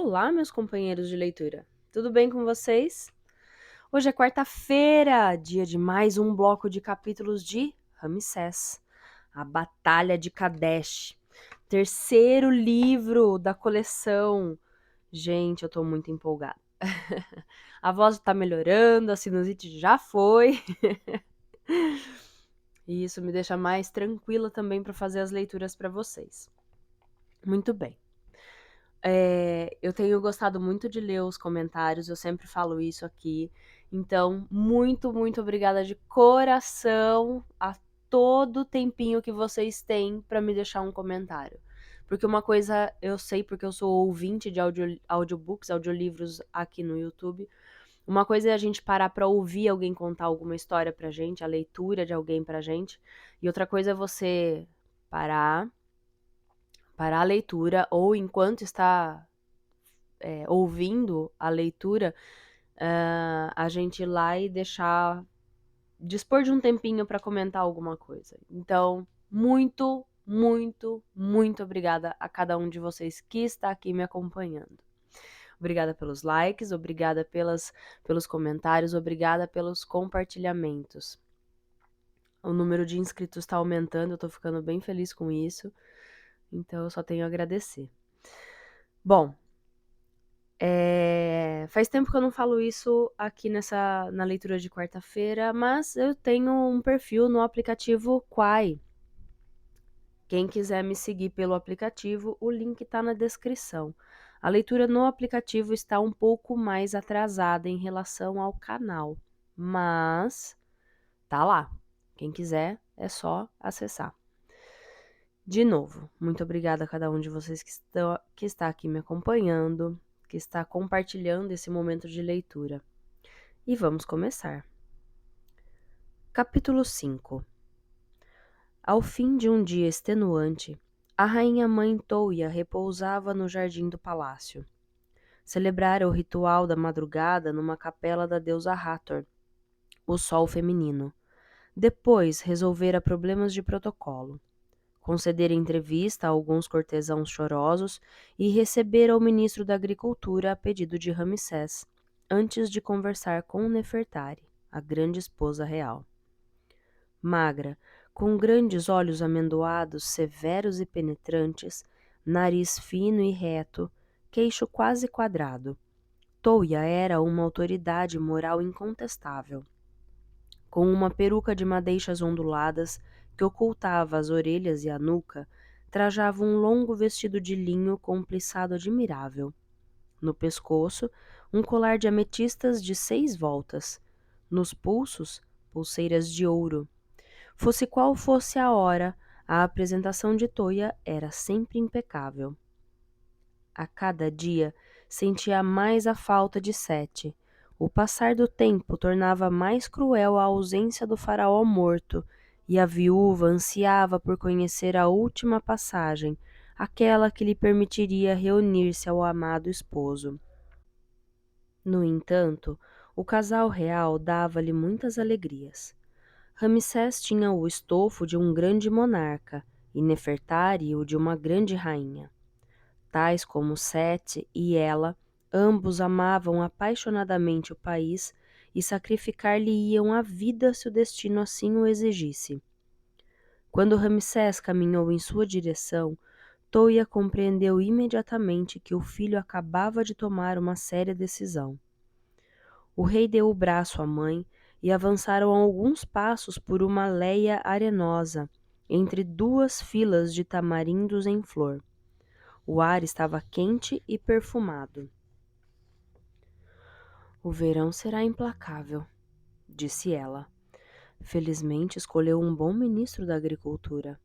Olá, meus companheiros de leitura. Tudo bem com vocês? Hoje é quarta-feira, dia de mais um bloco de capítulos de Ramsés, a Batalha de Kadesh, terceiro livro da coleção. Gente, eu tô muito empolgada. A voz tá melhorando, a sinusite já foi. E isso me deixa mais tranquila também para fazer as leituras para vocês. Muito bem. Eu tenho gostado muito de ler os comentários, eu sempre falo isso aqui. Então, muito, muito obrigada de coração a todo o tempinho que vocês têm para me deixar um comentário. Porque uma coisa eu sei, porque eu sou ouvinte de audiobooks, audiolivros aqui no YouTube. Uma coisa é a gente parar para ouvir alguém contar alguma história pra gente, a leitura de alguém pra gente. E outra coisa é você parar a leitura ou enquanto está ouvindo a leitura, a gente ir lá e dispor de um tempinho para comentar alguma coisa. Então, muito, muito, muito obrigada a cada um de vocês que está aqui me acompanhando. Obrigada pelos likes, obrigada pelos comentários, obrigada pelos compartilhamentos. O número de inscritos está aumentando, eu tô ficando bem feliz com isso. Então, eu só tenho a agradecer. Bom, faz tempo que eu não falo isso aqui na leitura de quarta-feira, mas eu tenho um perfil no aplicativo Quai. Quem quiser me seguir pelo aplicativo, o link tá na descrição. A leitura no aplicativo está um pouco mais atrasada em relação ao canal, mas tá lá. Quem quiser, é só acessar. De novo, muito obrigada a cada um de vocês que está aqui me acompanhando, que está compartilhando esse momento de leitura. E vamos começar. Capítulo 5. Ao fim de um dia extenuante, a rainha-mãe Touia repousava no jardim do palácio. Celebrara o ritual da madrugada numa capela da deusa Hathor, o sol feminino. Depois resolvera problemas de protocolo. Concedera entrevista a alguns cortesãos chorosos e recebera o ministro da Agricultura a pedido de Ramsés, antes de conversar com Nefertari, a grande esposa real. Magra, com grandes olhos amendoados, severos e penetrantes, nariz fino e reto, queixo quase quadrado, Touia era uma autoridade moral incontestável. Com uma peruca de madeixas onduladas que ocultava as orelhas e a nuca, trajava um longo vestido de linho com um plissado admirável. No pescoço, um colar de ametistas de 6 voltas. Nos pulsos, pulseiras de ouro. Fosse qual fosse a hora, a apresentação de Touia era sempre impecável. A cada dia sentia mais a falta de Sete. O passar do tempo tornava mais cruel a ausência do faraó morto, e a viúva ansiava por conhecer a última passagem, aquela que lhe permitiria reunir-se ao amado esposo. No entanto, o casal real dava-lhe muitas alegrias. Ramsés tinha o estofo de um grande monarca, e Nefertari o de uma grande rainha. Tais como Sete e ela, ambos amavam apaixonadamente o país e sacrificar-lhe-iam a vida se o destino assim o exigisse. Quando Ramsés caminhou em sua direção, Touia compreendeu imediatamente que o filho acabava de tomar uma séria decisão. O rei deu o braço à mãe e avançaram alguns passos por uma léia arenosa, entre 2 filas de tamarindos em flor. O ar estava quente e perfumado. O verão será implacável, disse ela. Felizmente escolheu um bom ministro da agricultura.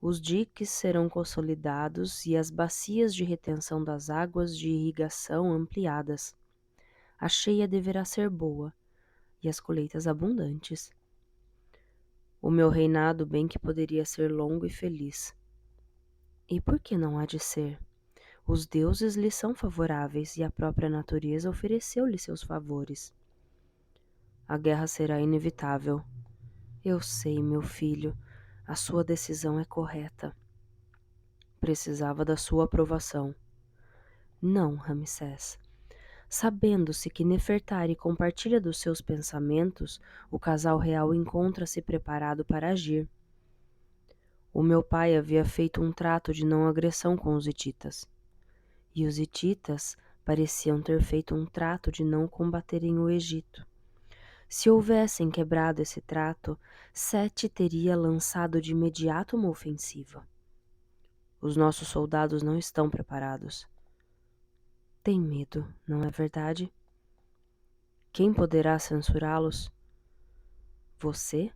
Os diques serão consolidados e as bacias de retenção das águas de irrigação ampliadas. A cheia deverá ser boa e as colheitas abundantes. O meu reinado bem que poderia ser longo e feliz. E por que não há de ser? Os deuses lhe são favoráveis e a própria natureza ofereceu-lhe seus favores. A guerra será inevitável. Eu sei, meu filho, a sua decisão é correta. Precisava da sua aprovação. Não, Ramsés. Sabendo-se que Nefertari compartilha dos seus pensamentos, o casal real encontra-se preparado para agir. O meu pai havia feito um trato de não agressão com os hititas, e os hititas pareciam ter feito um trato de não combaterem o Egito. Se houvessem quebrado esse trato, Sete teria lançado de imediato uma ofensiva. Os nossos soldados não estão preparados. Têm medo, não é verdade? Quem poderá censurá-los? Você?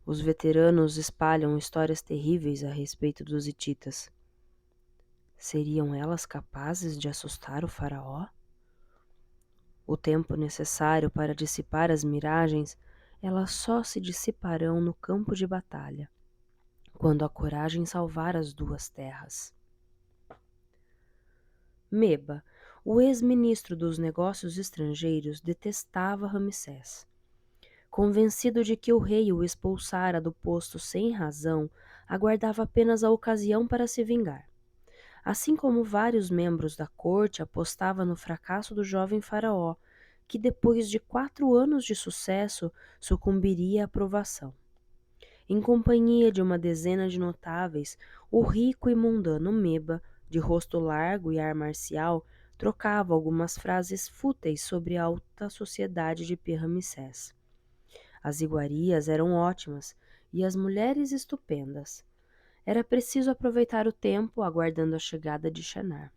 Os veteranos espalham histórias terríveis a respeito dos hititas. Seriam elas capazes de assustar o faraó? O tempo necessário para dissipar as miragens, elas só se dissiparão no campo de batalha, quando a coragem salvar as duas terras. Meba, o ex-ministro dos Negócios Estrangeiros, detestava Ramsés. Convencido de que o rei o expulsara do posto sem razão, aguardava apenas a ocasião para se vingar. Assim como vários membros da corte, apostava no fracasso do jovem faraó, que depois de 4 anos de sucesso sucumbiria à provação. Em companhia de uma dezena de notáveis, o rico e mundano Meba, de rosto largo e ar marcial, trocava algumas frases fúteis sobre a alta sociedade de Pi-Ramsés. As iguarias eram ótimas e as mulheres estupendas. Era preciso aproveitar o tempo aguardando a chegada de Shinar.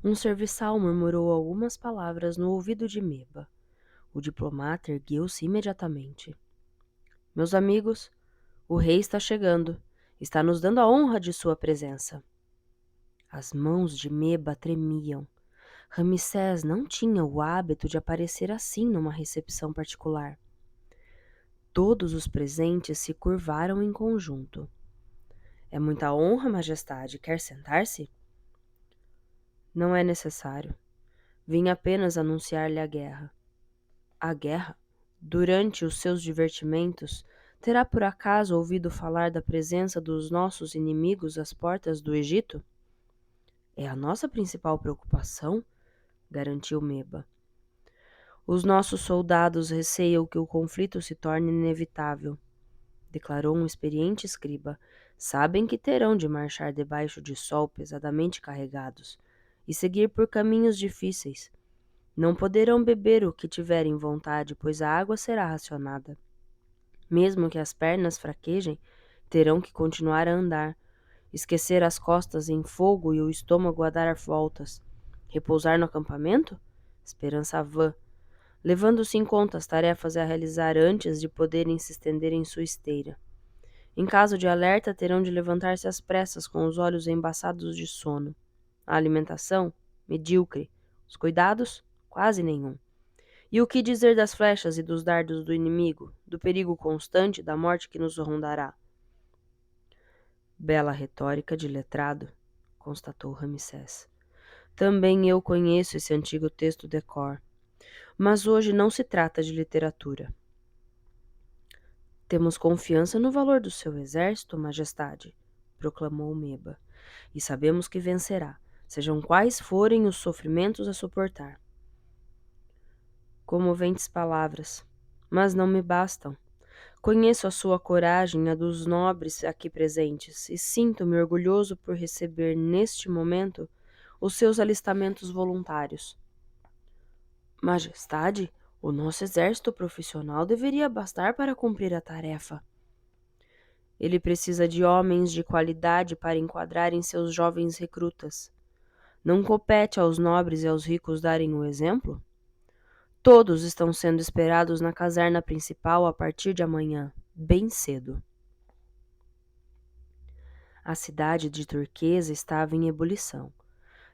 Um serviçal murmurou algumas palavras no ouvido de Meba. O diplomata ergueu-se imediatamente. Meus amigos, o rei está chegando. Está nos dando a honra de sua presença. As mãos de Meba tremiam. Ramsés não tinha o hábito de aparecer assim numa recepção particular. Todos os presentes se curvaram em conjunto. É muita honra, majestade. Quer sentar-se? Não é necessário. Vim apenas anunciar-lhe a guerra. A guerra? Durante os seus divertimentos, terá por acaso ouvido falar da presença dos nossos inimigos às portas do Egito? É a nossa principal preocupação, garantiu Meba. Os nossos soldados receiam que o conflito se torne inevitável, declarou um experiente escriba. Sabem que terão de marchar debaixo de sol pesadamente carregados e seguir por caminhos difíceis. Não poderão beber o que tiverem vontade, pois a água será racionada. Mesmo que as pernas fraquejem, terão que continuar a andar, esquecer as costas em fogo e o estômago a dar voltas. Repousar no acampamento? Esperança vã, levando-se em conta as tarefas a realizar antes de poderem se estender em sua esteira. Em caso de alerta, terão de levantar-se às pressas com os olhos embaçados de sono. A alimentação? Medíocre. Os cuidados? Quase nenhum. E o que dizer das flechas e dos dardos do inimigo, do perigo constante da morte que nos rondará? Bela retórica de letrado, constatou Ramsés. Também eu conheço esse antigo texto de cor. Mas hoje não se trata de literatura. Temos confiança no valor do seu exército, majestade, proclamou Meba, e sabemos que vencerá, sejam quais forem os sofrimentos a suportar. Comoventes palavras, mas não me bastam. Conheço a sua coragem e a dos nobres aqui presentes, e sinto-me orgulhoso por receber, neste momento, os seus alistamentos voluntários. Majestade, o nosso exército profissional deveria bastar para cumprir a tarefa. Ele precisa de homens de qualidade para enquadrarem seus jovens recrutas. Não compete aos nobres e aos ricos darem o exemplo? Todos estão sendo esperados na caserna principal a partir de amanhã, bem cedo. A cidade de Turquesa estava em ebulição.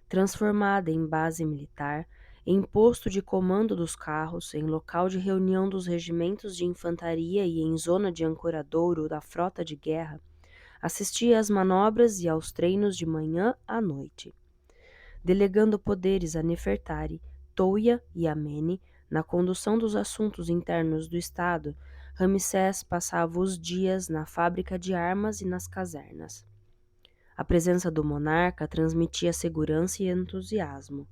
Transformada em base militar, em posto de comando dos carros, em local de reunião dos regimentos de infantaria e em zona de ancoradouro da frota de guerra, assistia às manobras e aos treinos de manhã à noite. Delegando poderes a Nefertari, Touia e Amene na condução dos assuntos internos do Estado, Ramsés passava os dias na fábrica de armas e nas casernas. A presença do monarca transmitia segurança e entusiasmo.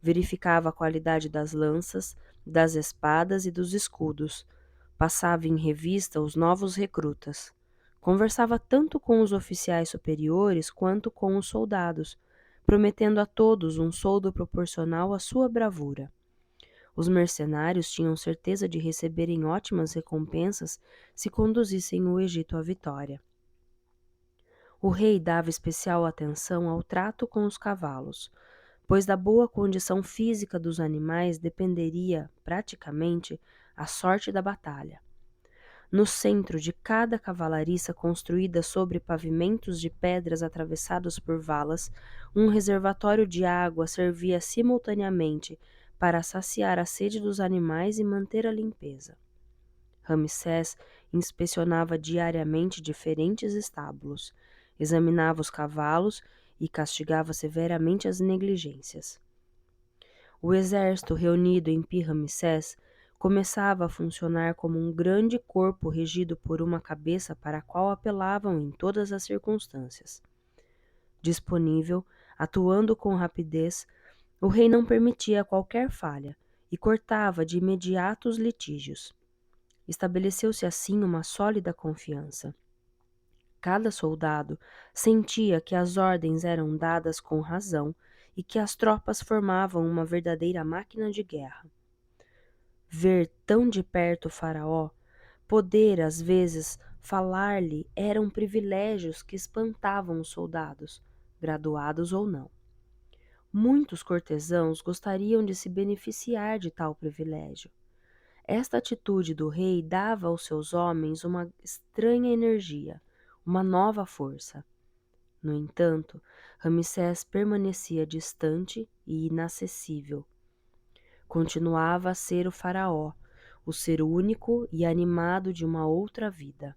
Verificava a qualidade das lanças, das espadas e dos escudos. Passava em revista os novos recrutas. Conversava tanto com os oficiais superiores quanto com os soldados, prometendo a todos um soldo proporcional à sua bravura. Os mercenários tinham certeza de receberem ótimas recompensas se conduzissem o Egito à vitória. O rei dava especial atenção ao trato com os cavalos, pois da boa condição física dos animais dependeria, praticamente, a sorte da batalha. No centro de cada cavalariça construída sobre pavimentos de pedras atravessados por valas, um reservatório de água servia simultaneamente para saciar a sede dos animais e manter a limpeza. Ramsés inspecionava diariamente diferentes estábulos, examinava os cavalos e castigava severamente as negligências. O exército reunido em Pi-Ramsés começava a funcionar como um grande corpo regido por uma cabeça para a qual apelavam em todas as circunstâncias. Disponível, atuando com rapidez, o rei não permitia qualquer falha e cortava de imediato os litígios. Estabeleceu-se assim uma sólida confiança. Cada soldado sentia que as ordens eram dadas com razão e que as tropas formavam uma verdadeira máquina de guerra. Ver tão de perto o faraó, poder às vezes falar-lhe eram privilégios que espantavam os soldados, graduados ou não. Muitos cortesãos gostariam de se beneficiar de tal privilégio. Esta atitude do rei dava aos seus homens uma estranha energia, uma nova força. No entanto, Ramsés permanecia distante e inacessível. Continuava a ser o faraó, o ser único e animado de uma outra vida.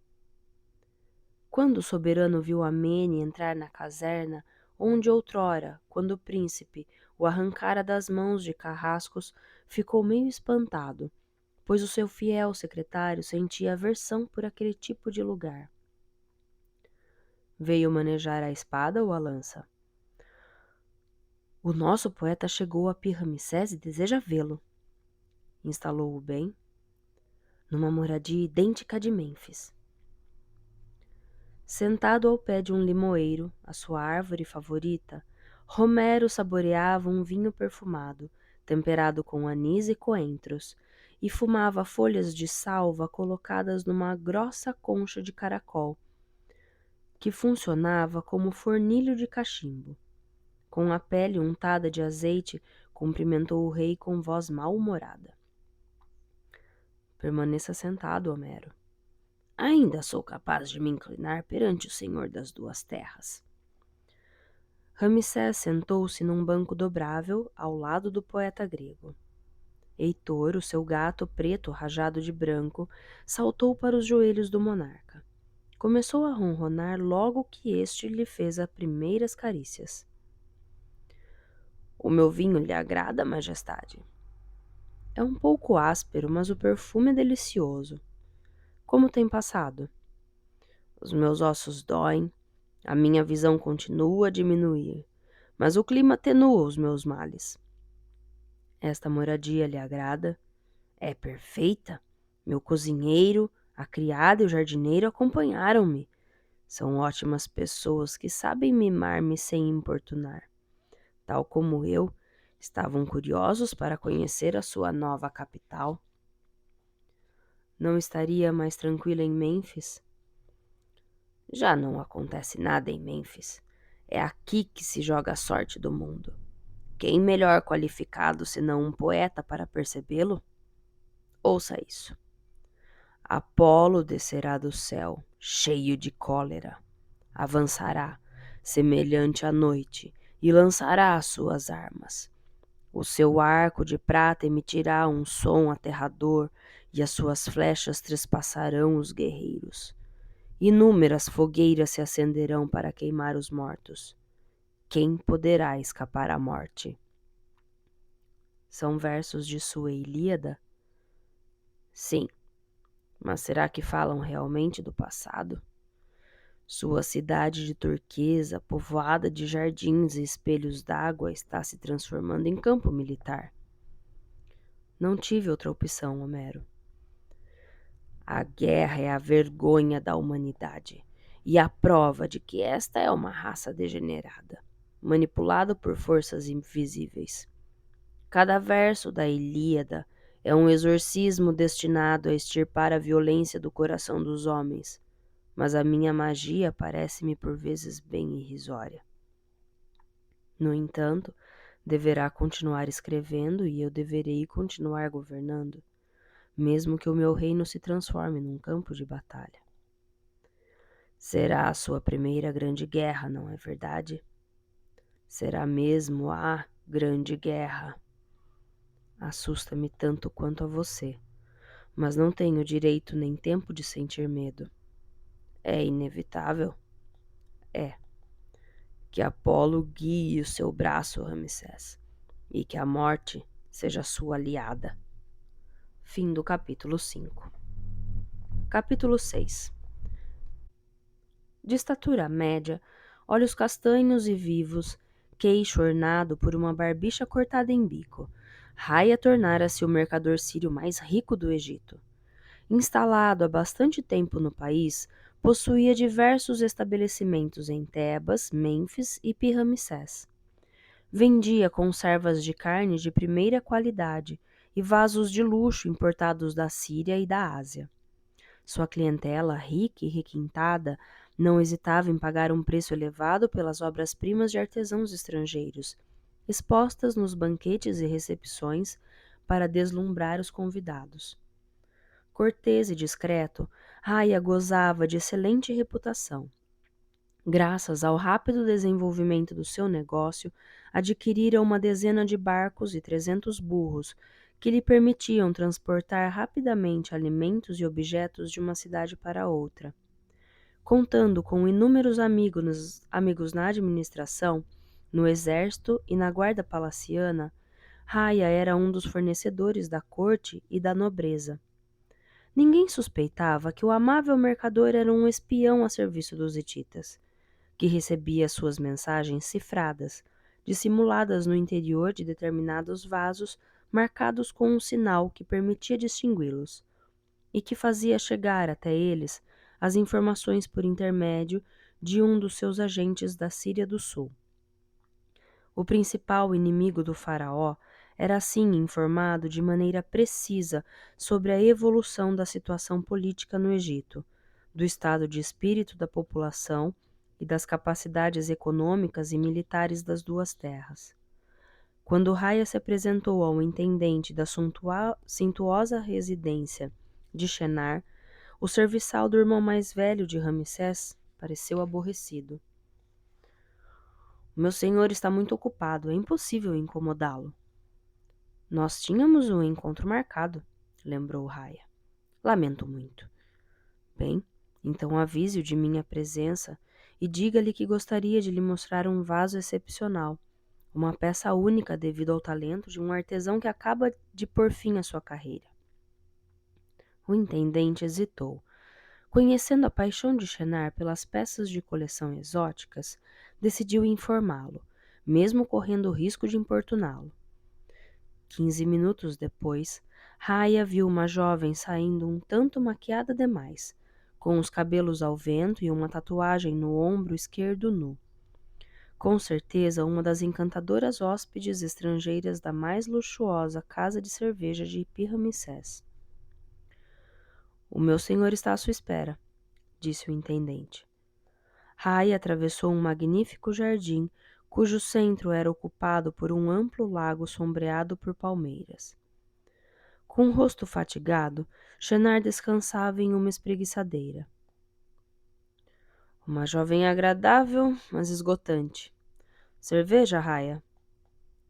Quando o soberano viu Amene entrar na caserna, onde outrora, quando o príncipe o arrancara das mãos de carrascos, ficou meio espantado, pois o seu fiel secretário sentia aversão por aquele tipo de lugar. Veio manejar a espada ou a lança? O nosso poeta chegou a Pi-Ramsés e deseja vê-lo. Instalou-o bem, numa moradia idêntica à de Mênfis. Sentado ao pé de um limoeiro, a sua árvore favorita, Romero saboreava um vinho perfumado, temperado com anis e coentros, e fumava folhas de salva colocadas numa grossa concha de caracol, que funcionava como fornilho de cachimbo. Com a pele untada de azeite, cumprimentou o rei com voz mal-humorada. Permaneça sentado, Homero. Ainda sou capaz de me inclinar perante o Senhor das Duas Terras. Ramsés sentou-se num banco dobrável ao lado do poeta grego. Heitor, o seu gato preto rajado de branco, saltou para os joelhos do monarca. Começou a ronronar logo que este lhe fez as primeiras carícias. O meu vinho lhe agrada, majestade? É um pouco áspero, mas o perfume é delicioso. Como tem passado? Os meus ossos doem, a minha visão continua a diminuir, mas o clima atenua os meus males. Esta moradia lhe agrada? É perfeita. Meu cozinheiro, a criada e o jardineiro acompanharam-me. São ótimas pessoas que sabem mimar-me sem importunar. Tal como eu, estavam curiosos para conhecer a sua nova capital. Não estaria mais tranquila em Mênfis? Já não acontece nada em Mênfis. É aqui que se joga a sorte do mundo. Quem melhor qualificado senão um poeta para percebê-lo? Ouça isso. Apolo descerá do céu, cheio de cólera. Avançará, semelhante à noite, e lançará as suas armas. O seu arco de prata emitirá um som aterrador, e as suas flechas trespassarão os guerreiros. Inúmeras fogueiras se acenderão para queimar os mortos. Quem poderá escapar à morte? São versos de sua Ilíada? Sim, mas será que falam realmente do passado? Sua cidade de turquesa, povoada de jardins e espelhos d'água, está se transformando em campo militar. Não tive outra opção, Homero. A guerra é a vergonha da humanidade e a prova de que esta é uma raça degenerada, manipulada por forças invisíveis. Cada verso da Ilíada é um exorcismo destinado a extirpar a violência do coração dos homens, mas a minha magia parece-me por vezes bem irrisória. No entanto, deverá continuar escrevendo e eu deverei continuar governando, mesmo que o meu reino se transforme num campo de batalha. Será a sua primeira grande guerra, não é verdade? Será mesmo a grande guerra. Assusta-me tanto quanto a você, mas não tenho direito nem tempo de sentir medo. É inevitável? É. Que Apolo guie o seu braço, Ramsés, e que a morte seja sua aliada. Fim do capítulo 5. Capítulo 6. De estatura média, olhos castanhos e vivos, queixo ornado por uma barbicha cortada em bico, Raia tornara-se o mercador sírio mais rico do Egito. Instalado há bastante tempo no país, possuía diversos estabelecimentos em Tebas, Mênfis e Pi-Ramsés. Vendia conservas de carne de primeira qualidade e vasos de luxo importados da Síria e da Ásia. Sua clientela, rica e requintada, não hesitava em pagar um preço elevado pelas obras-primas de artesãos estrangeiros, expostas nos banquetes e recepções para deslumbrar os convidados. Cortês e discreto, Raia gozava de excelente reputação. Graças ao rápido desenvolvimento do seu negócio, adquirira uma dezena de barcos e 300 burros, que lhe permitiam transportar rapidamente alimentos e objetos de uma cidade para outra. Contando com inúmeros amigos na administração, no exército e na guarda palaciana, Raia era um dos fornecedores da corte e da nobreza. Ninguém suspeitava que o amável mercador era um espião a serviço dos hititas, que recebia suas mensagens cifradas, dissimuladas no interior de determinados vasos marcados com um sinal que permitia distingui-los, e que fazia chegar até eles as informações por intermédio de um dos seus agentes da Síria do Sul. O principal inimigo do faraó era assim informado de maneira precisa sobre a evolução da situação política no Egito, do estado de espírito da população e das capacidades econômicas e militares das duas terras. Quando Raia se apresentou ao intendente da suntuosa residência de Shenar, o serviçal do irmão mais velho de Ramsés pareceu aborrecido. Meu senhor está muito ocupado, é impossível incomodá-lo. Nós tínhamos um encontro marcado, lembrou Raia. Lamento muito. Bem, então avise-o de minha presença e diga-lhe que gostaria de lhe mostrar um vaso excepcional, uma peça única devido ao talento de um artesão que acaba de pôr fim à sua carreira. O intendente hesitou. Conhecendo a paixão de Shenar pelas peças de coleção exóticas, decidiu informá-lo, mesmo correndo o risco de importuná-lo. 15 minutos depois, Raia viu uma jovem saindo um tanto maquiada demais, com os cabelos ao vento e uma tatuagem no ombro esquerdo nu. Com certeza uma das encantadoras hóspedes estrangeiras da mais luxuosa casa de cerveja de Pi-Ramsés. O meu senhor está à sua espera, disse o intendente. Raia atravessou um magnífico jardim, cujo centro era ocupado por um amplo lago sombreado por palmeiras. Com o rosto fatigado, Shenar descansava em uma espreguiçadeira. Uma jovem agradável, mas esgotante. Cerveja, Raia?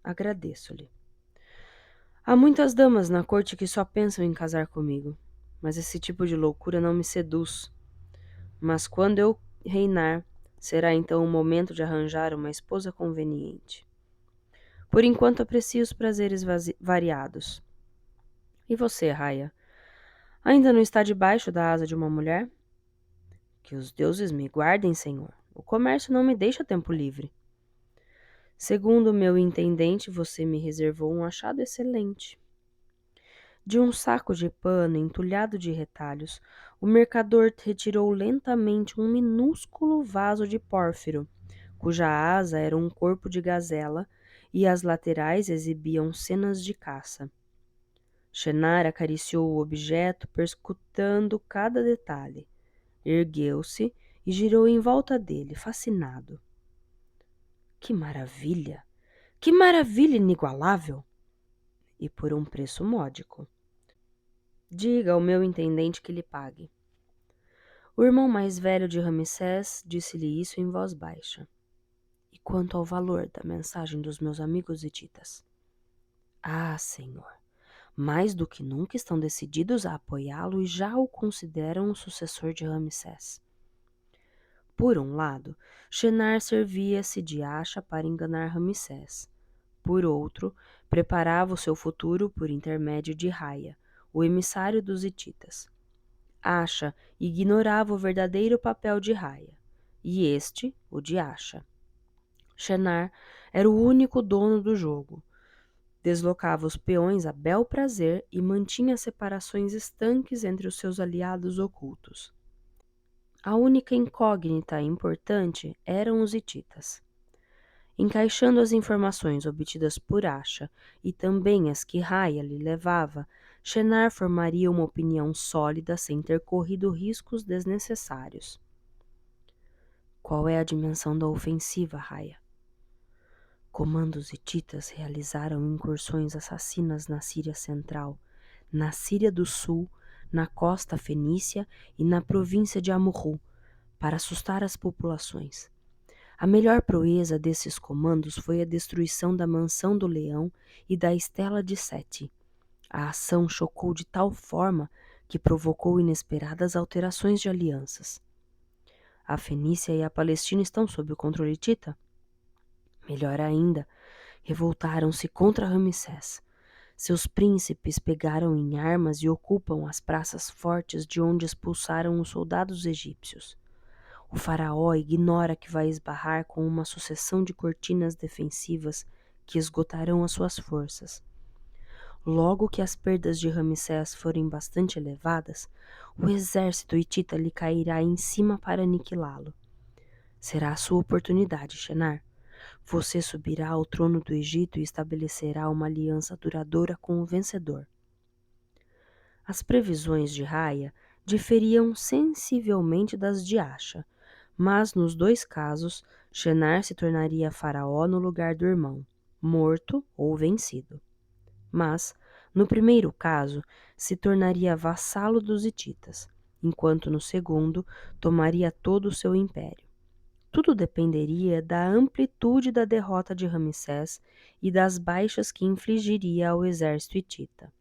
Agradeço-lhe. Há muitas damas na corte que só pensam em casar comigo, mas esse tipo de loucura não me seduz. Mas quando eu reinar, será então o momento de arranjar uma esposa conveniente. Por enquanto aprecio os prazeres variados. E você, Raia? Ainda não está debaixo da asa de uma mulher? Que os deuses me guardem, senhor. O comércio não me deixa tempo livre. Segundo o meu intendente, você me reservou um achado excelente. De um saco de pano entulhado de retalhos, o mercador retirou lentamente um minúsculo vaso de pórfiro, cuja asa era um corpo de gazela e as laterais exibiam cenas de caça. Shenar acariciou o objeto, perscrutando cada detalhe. Ergueu-se e girou em volta dele, fascinado. Que maravilha! Que maravilha inigualável! E por um preço módico. Diga ao meu intendente que lhe pague. O irmão mais velho de Ramsés disse-lhe isso em voz baixa. E quanto ao valor da mensagem dos meus amigos hititas? Ah, senhor, mais do que nunca estão decididos a apoiá-lo e já o consideram o sucessor de Ramsés. Por um lado, Shenar servia-se de acha para enganar Ramsés. Por outro, preparava o seu futuro por intermédio de Raia, o emissário dos hititas. Acha ignorava o verdadeiro papel de Raia, e este, o de Acha. Shenar era o único dono do jogo. Deslocava os peões a bel prazer e mantinha separações estanques entre os seus aliados ocultos. A única incógnita importante eram os hititas. Encaixando as informações obtidas por Acha e também as que Raia lhe levava, Shenar formaria uma opinião sólida sem ter corrido riscos desnecessários. Qual é a dimensão da ofensiva, Raia? Comandos hititas realizaram incursões assassinas na Síria Central, na Síria do Sul, na costa fenícia e na província de Amurru, para assustar as populações. A melhor proeza desses comandos foi a destruição da Mansão do Leão e da Estela de Sete. A ação chocou de tal forma que provocou inesperadas alterações de alianças. A Fenícia e a Palestina estão sob o controle hitita? Melhor ainda, revoltaram-se contra Ramsés. Seus príncipes pegaram em armas e ocupam as praças fortes de onde expulsaram os soldados egípcios. O faraó ignora que vai esbarrar com uma sucessão de cortinas defensivas que esgotarão as suas forças. Logo que as perdas de Ramsés forem bastante elevadas, o exército hitita lhe cairá em cima para aniquilá-lo. Será a sua oportunidade, Shenar. Você subirá ao trono do Egito e estabelecerá uma aliança duradoura com o vencedor. As previsões de Raia diferiam sensivelmente das de Acha, mas nos dois casos, Shenar se tornaria faraó no lugar do irmão, morto ou vencido. Mas, no primeiro caso, se tornaria vassalo dos hititas, enquanto no segundo tomaria todo o seu império. Tudo dependeria da amplitude da derrota de Ramsés e das baixas que infligiria ao exército hitita.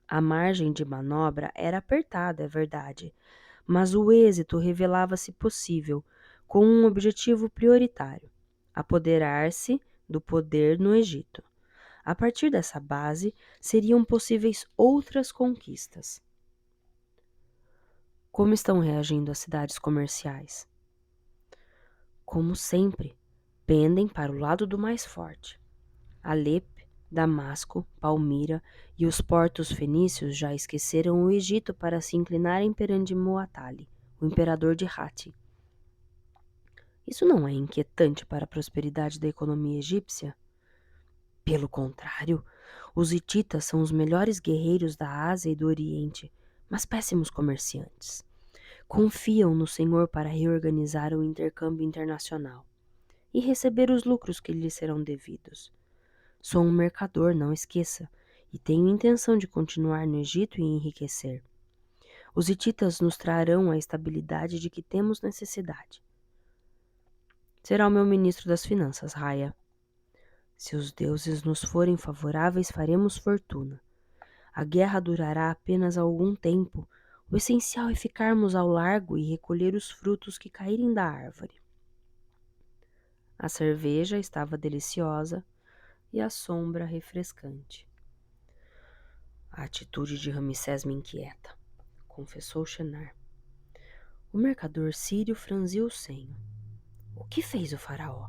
A margem de manobra era apertada, é verdade, mas o êxito revelava-se possível, com um objetivo prioritário: apoderar-se do poder no Egito. A partir dessa base, seriam possíveis outras conquistas. Como estão reagindo as cidades comerciais? Como sempre, pendem para o lado do mais forte. Alep, Damasco, Palmira e os portos fenícios já esqueceram o Egito para se inclinarem perante Muatali, o imperador de Hatti. Isso não é inquietante para a prosperidade da economia egípcia? Pelo contrário, os hititas são os melhores guerreiros da Ásia e do Oriente, mas péssimos comerciantes. Confiam no Senhor para reorganizar o intercâmbio internacional e receber os lucros que lhes serão devidos. Sou um mercador, não esqueça, e tenho intenção de continuar no Egito e enriquecer. Os hititas nos trarão a estabilidade de que temos necessidade. Será o meu ministro das Finanças, Raia. Se os deuses nos forem favoráveis, faremos fortuna. A guerra durará apenas algum tempo. O essencial é ficarmos ao largo e recolher os frutos que caírem da árvore. A cerveja estava deliciosa e a sombra refrescante. A atitude de Ramsés me inquieta, confessou Shenar. O mercador sírio franziu o senho. O que fez o faraó?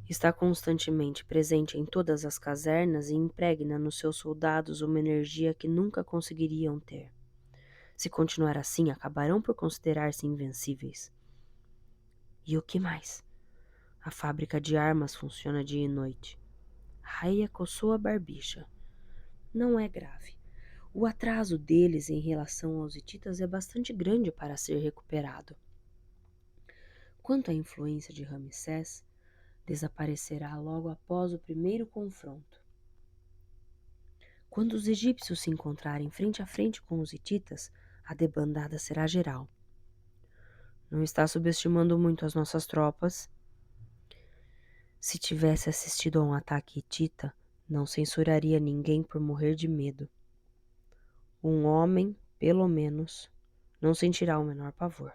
Está constantemente presente em todas as casernas e impregna nos seus soldados uma energia que nunca conseguiriam ter. Se continuar assim, acabarão por considerar-se invencíveis. E o que mais? A fábrica de armas funciona dia e noite. Raia coçou a barbicha. Não é grave. O atraso deles em relação aos hititas é bastante grande para ser recuperado. Quanto à influência de Ramsés, desaparecerá logo após o primeiro confronto. Quando os egípcios se encontrarem frente a frente com os hititas, a debandada será geral. Não está subestimando muito as nossas tropas? Se tivesse assistido a um ataque hitita, não censuraria ninguém por morrer de medo. Um homem, pelo menos, não sentirá o menor pavor.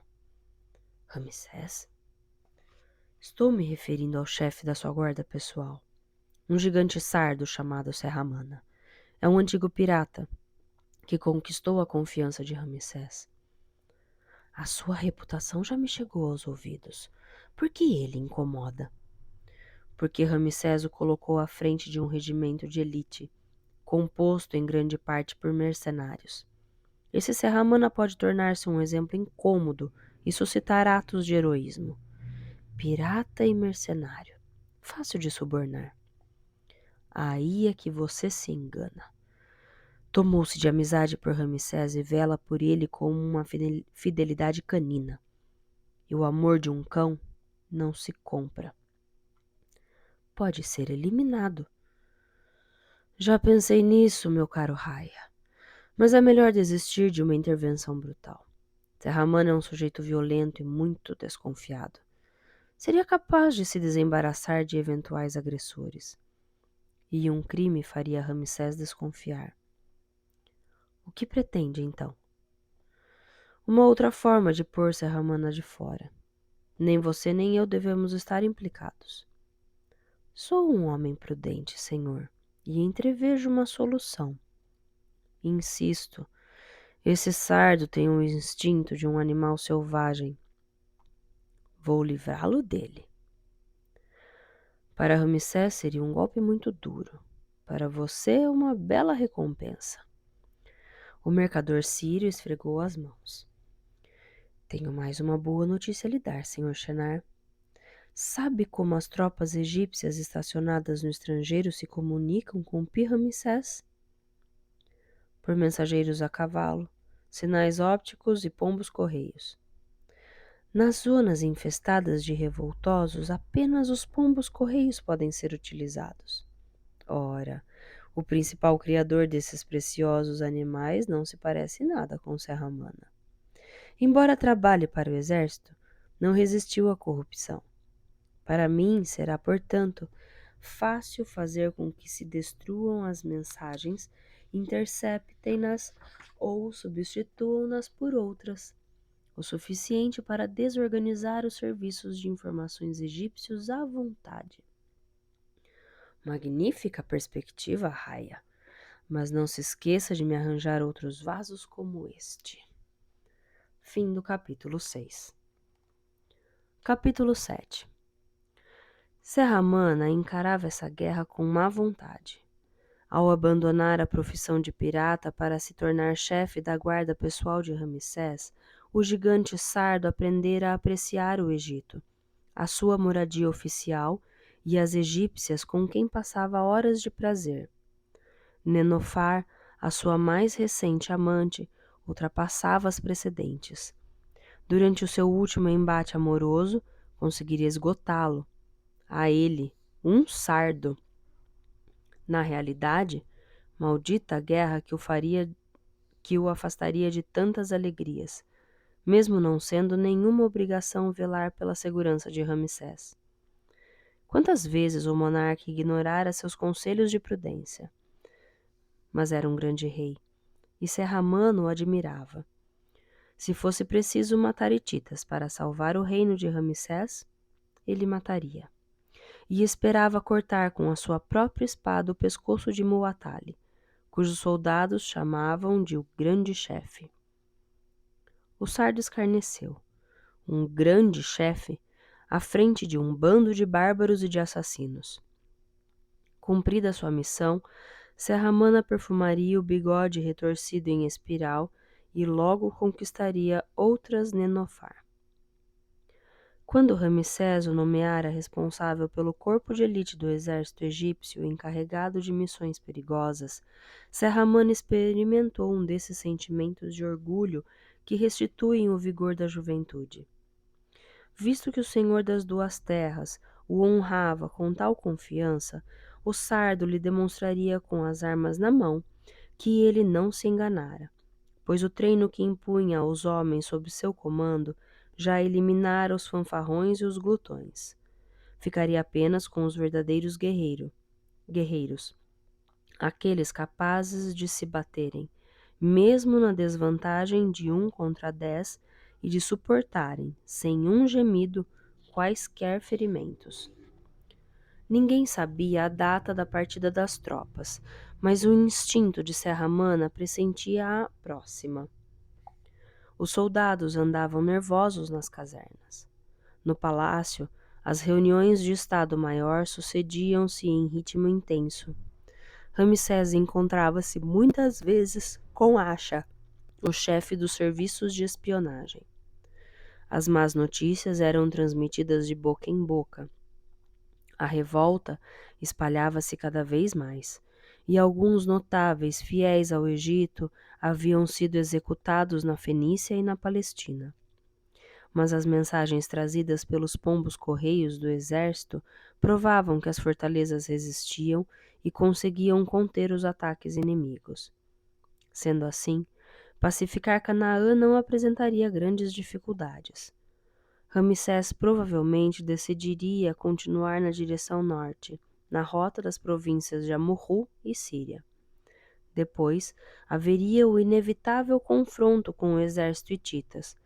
Ramsés? Estou me referindo ao chefe da sua guarda pessoal, um gigante sardo chamado Serramana. É um antigo pirata que conquistou a confiança de Ramsés. A sua reputação já me chegou aos ouvidos. Por que ele incomoda? Porque Ramsés o colocou à frente de um regimento de elite, composto em grande parte por mercenários. Esse Serramana pode tornar-se um exemplo incômodo e suscitar atos de heroísmo. Pirata e mercenário. Fácil de subornar. Aí é que você se engana. Tomou-se de amizade por Ramsés e vela por ele com uma fidelidade canina. E o amor de um cão não se compra. Pode ser eliminado. Já pensei nisso, meu caro Raia. Mas é melhor desistir de uma intervenção brutal. Serramana é um sujeito violento e muito desconfiado. Seria capaz de se desembaraçar de eventuais agressores. E um crime faria Ramsés desconfiar. O que pretende, então? Uma outra forma de pôr Serramana de fora. Nem você nem eu devemos estar implicados. Sou um homem prudente, senhor, e entrevejo uma solução. Insisto, esse sardo tem o instinto de um animal selvagem. Vou livrá-lo dele. Para Ramsés seria um golpe muito duro. Para você, uma bela recompensa. O mercador sírio esfregou as mãos. Tenho mais uma boa notícia a lhe dar, senhor Shenar. Sabe como as tropas egípcias estacionadas no estrangeiro se comunicam com Pi-Ramsés? Por mensageiros a cavalo, sinais ópticos e pombos-correios. Nas zonas infestadas de revoltosos, apenas os pombos-correios podem ser utilizados. Ora, o principal criador desses preciosos animais não se parece nada com Serramana. Embora trabalhe para o exército, não resistiu à corrupção. Para mim será, portanto, fácil fazer com que se destruam as mensagens, interceptem-nas ou substituam-nas por outras, o suficiente para desorganizar os serviços de informações egípcios à vontade. Magnífica perspectiva, Raia, mas não se esqueça de me arranjar outros vasos como este. Fim do capítulo 6. Capítulo 7. Serramana encarava essa guerra com má vontade. Ao abandonar a profissão de pirata para se tornar chefe da guarda pessoal de Ramsés, o gigante sardo aprendera a apreciar o Egito, a sua moradia oficial e as egípcias com quem passava horas de prazer. Nenofar, a sua mais recente amante, ultrapassava as precedentes. Durante o seu último embate amoroso, conseguiria esgotá-lo. A ele, um sardo. Na realidade, maldita a guerra que o afastaria de tantas alegrias, mesmo não sendo nenhuma obrigação velar pela segurança de Ramsés. Quantas vezes o monarca ignorara seus conselhos de prudência? Mas era um grande rei, e Serramana o admirava. Se fosse preciso matar hititas para salvar o reino de Ramsés, ele mataria. E esperava cortar com a sua própria espada o pescoço de Muatali, cujos soldados chamavam de o grande chefe. O sardo escarneceu. um grande chefe, à frente de um bando de bárbaros e de assassinos. Cumprida sua missão, Serramana perfumaria o bigode retorcido em espiral e logo conquistaria outras Nenofar. Quando Ramsés o nomeara responsável pelo corpo de elite do exército egípcio encarregado de missões perigosas, Serramana experimentou um desses sentimentos de orgulho que restituem o vigor da juventude. Visto que o Senhor das Duas Terras o honrava com tal confiança, o sardo lhe demonstraria com as armas na mão que ele não se enganara, pois o treino que impunha aos homens sob seu comando já eliminara os fanfarrões e os glutões. Ficaria apenas com os verdadeiros guerreiros, aqueles capazes de se baterem, mesmo na desvantagem de 1 contra 10, e de suportarem, sem um gemido, quaisquer ferimentos. Ninguém sabia a data da partida das tropas, mas o instinto de Serramana pressentia a próxima. Os soldados andavam nervosos nas casernas. No palácio, as reuniões de Estado-Maior sucediam-se em ritmo intenso. Ramsés encontrava-se muitas vezes com Acha, o chefe dos serviços de espionagem. As más notícias eram transmitidas de boca em boca. A revolta espalhava-se cada vez mais, e alguns notáveis fiéis ao Egito haviam sido executados na Fenícia e na Palestina. Mas as mensagens trazidas pelos pombos-correios do exército provavam que as fortalezas resistiam e conseguiam conter os ataques inimigos. Sendo assim, pacificar Canaã não apresentaria grandes dificuldades. Ramsés provavelmente decidiria continuar na direção norte, na rota das províncias de Amurru e Síria. Depois, haveria o inevitável confronto com o exército hititas,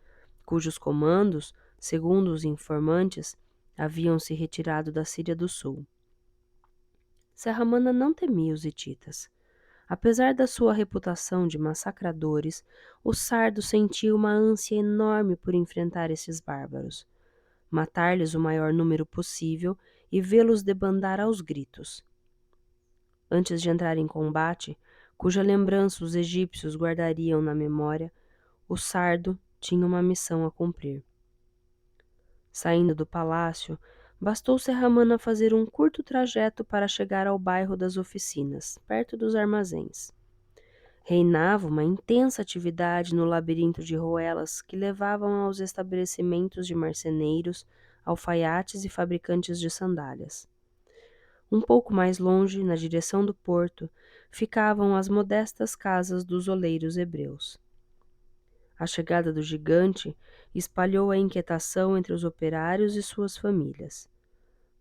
cujos comandos, segundo os informantes, haviam se retirado da Síria do Sul. Serramana não temia os hititas. Apesar da sua reputação de massacradores, o sardo sentia uma ânsia enorme por enfrentar esses bárbaros, matar-lhes o maior número possível e vê-los debandar aos gritos. Antes de entrar em combate, cuja lembrança os egípcios guardariam na memória, o sardo tinha uma missão a cumprir. Saindo do palácio, bastou Serramana fazer um curto trajeto para chegar ao bairro das oficinas, perto dos armazéns. Reinava uma intensa atividade no labirinto de ruelas que levavam aos estabelecimentos de marceneiros, alfaiates e fabricantes de sandálias. Um pouco mais longe, na direção do porto, ficavam as modestas casas dos oleiros hebreus. A chegada do gigante espalhou a inquietação entre os operários e suas famílias.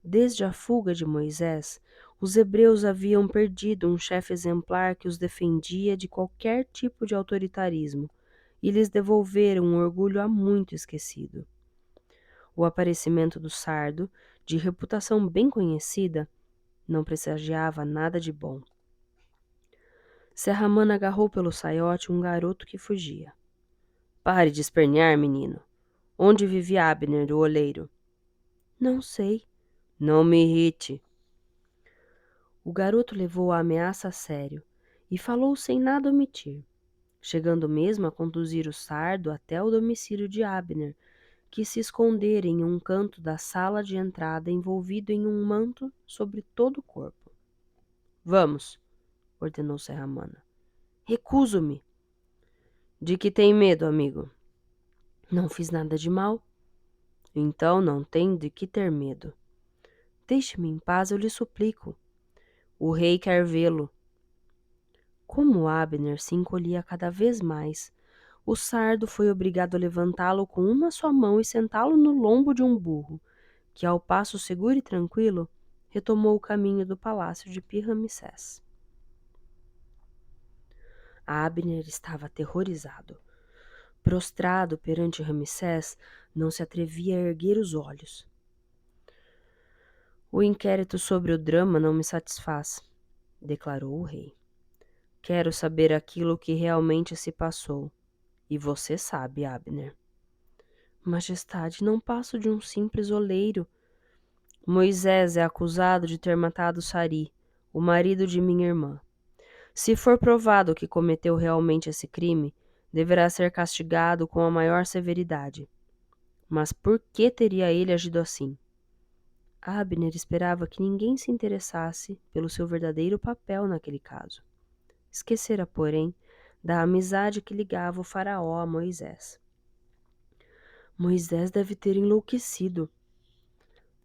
Desde a fuga de Moisés, os hebreus haviam perdido um chefe exemplar que os defendia de qualquer tipo de autoritarismo e lhes devolveram um orgulho há muito esquecido. O aparecimento do sardo, de reputação bem conhecida, não pressagiava nada de bom. Serramana agarrou pelo saiote um garoto que fugia. Pare de espernear, menino. Onde vive Abner, o oleiro? Não sei. Não me irrite. O garoto levou a ameaça a sério e falou sem nada omitir, chegando mesmo a conduzir o sardo até o domicílio de Abner, que se escondera em um canto da sala de entrada envolvido em um manto sobre todo o corpo. Vamos, ordenou Serramana. Recuso-me. De que tem medo, amigo? Não fiz nada de mal. Então não tem de que ter medo. Deixe-me em paz, eu lhe suplico. O rei quer vê-lo. Como Abner se encolhia cada vez mais, o sardo foi obrigado a levantá-lo com uma só mão e sentá-lo no lombo de um burro, que, ao passo seguro e tranquilo, retomou o caminho do palácio de Pi-Ramsés. Abner estava aterrorizado. Prostrado perante Ramsés, não se atrevia a erguer os olhos. O inquérito sobre o drama não me satisfaz, declarou o rei. Quero saber aquilo que realmente se passou. E você sabe, Abner. Majestade, não passo de um simples oleiro. Moisés é acusado de ter matado Sari, o marido de minha irmã. Se for provado que cometeu realmente esse crime, deverá ser castigado com a maior severidade. Mas por que teria ele agido assim? Abner esperava que ninguém se interessasse pelo seu verdadeiro papel naquele caso. Esquecera, porém, da amizade que ligava o faraó a Moisés. Moisés deve ter enlouquecido.